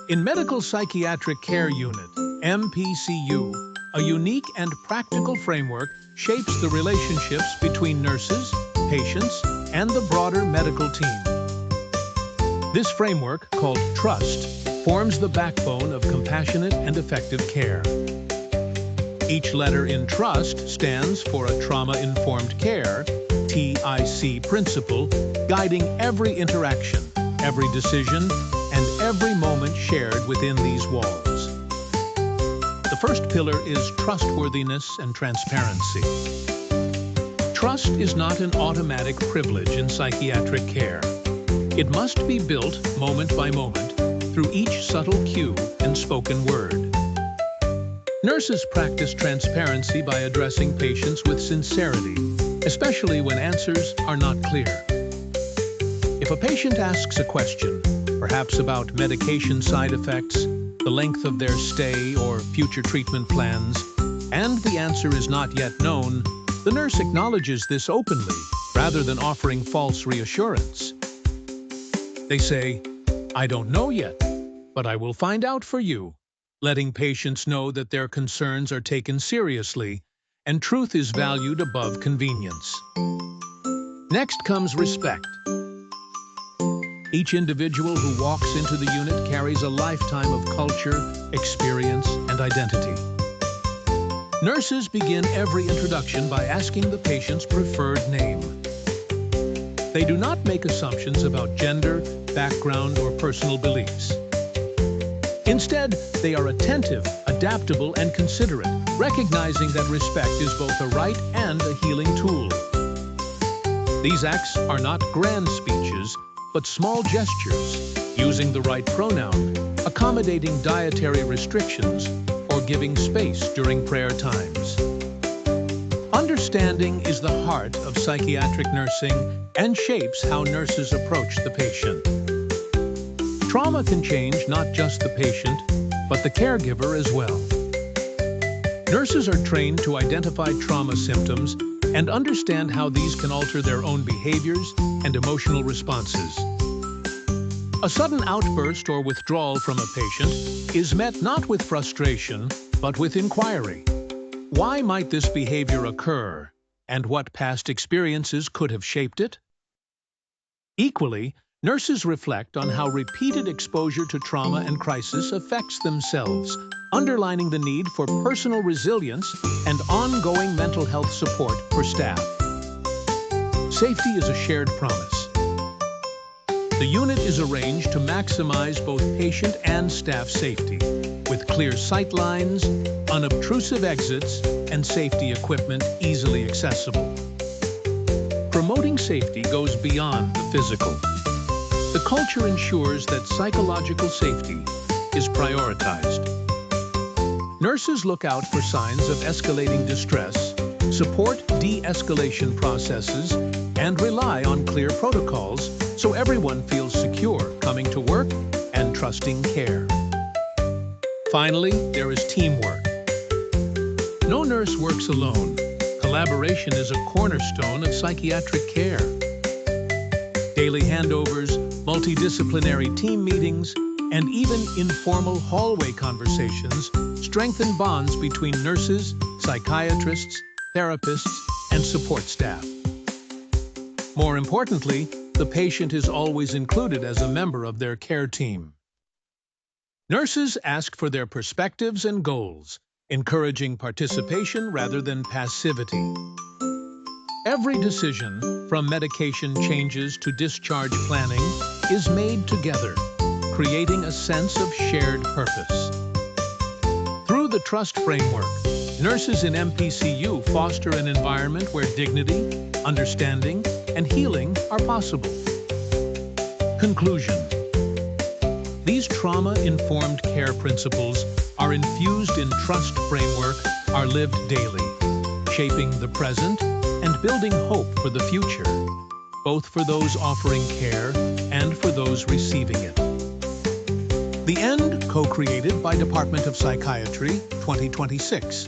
In Medical Psychiatric Care Unit, MPCU, a unique and practical framework shapes the relationships between nurses, patients, and the broader medical team. This framework, called Trust, forms the backbone of compassionate and effective care. Each letter in Trust stands for a trauma-informed care, TIC principle, guiding every interaction, every decision, and every moment shared within these walls. The first pillar is trustworthiness and transparency. Trust is not an automatic privilege in psychiatric care. It must be built moment by moment through each subtle cue and spoken word. Nurses practice transparency by addressing patients with sincerity, especially when answers are not clear. If a patient asks a question, perhaps about medication side effects, the length of their stay, or future treatment plans, and the answer is not yet known, the nurse acknowledges this openly, rather than offering false reassurance. They say, "I don't know yet, but I will find out for you," letting patients know that their concerns are taken seriously and truth is valued above convenience. Next comes respect. Each individual who walks into the unit carries a lifetime of culture, experience, and identity. Nurses begin every introduction by asking the patient's preferred name. They do not make assumptions about gender, background, or personal beliefs. Instead, they are attentive, adaptable, and considerate, recognizing that respect is both a right and a healing tool. These acts are not grand speeches, but small gestures, using the right pronoun, accommodating dietary restrictions, or giving space during prayer times. Understanding is the heart of psychiatric nursing and shapes how nurses approach the patient. Trauma can change not just the patient, but the caregiver as well. Nurses are trained to identify trauma symptoms and understand how these can alter their own behaviors and emotional responses. A sudden outburst or withdrawal from a patient is met not with frustration, but with inquiry. Why might this behavior occur, and what past experiences could have shaped it? Equally, nurses reflect on how repeated exposure to trauma and crisis affects themselves, underlining the need for personal resilience and ongoing mental health support for staff. Safety is a shared promise. The unit is arranged to maximize both patient and staff safety, with clear sight lines, unobtrusive exits, and safety equipment easily accessible. Promoting safety goes beyond the physical. The culture ensures that psychological safety is prioritized. Nurses look out for signs of escalating distress, support de-escalation processes, and rely on clear protocols so everyone feels secure coming to work and trusting care. Finally, there is teamwork. No nurse works alone. Collaboration is a cornerstone of psychiatric care. Daily handovers, multidisciplinary team meetings, and even informal hallway conversations strengthen bonds between nurses, psychiatrists, therapists, and support staff. More importantly, the patient is always included as a member of their care team. Nurses ask for their perspectives and goals, encouraging participation rather than passivity. Every decision, from medication changes to discharge planning, is made together, creating a sense of shared purpose. Through the Trust framework, nurses in MPCU foster an environment where dignity, understanding, and healing are possible. Conclusion. These trauma-informed care principles are infused in Trust framework, are lived daily, shaping the present and building hope for the future, both for those offering care and for those receiving it. The End, co-created by Department of Psychiatry, 2026.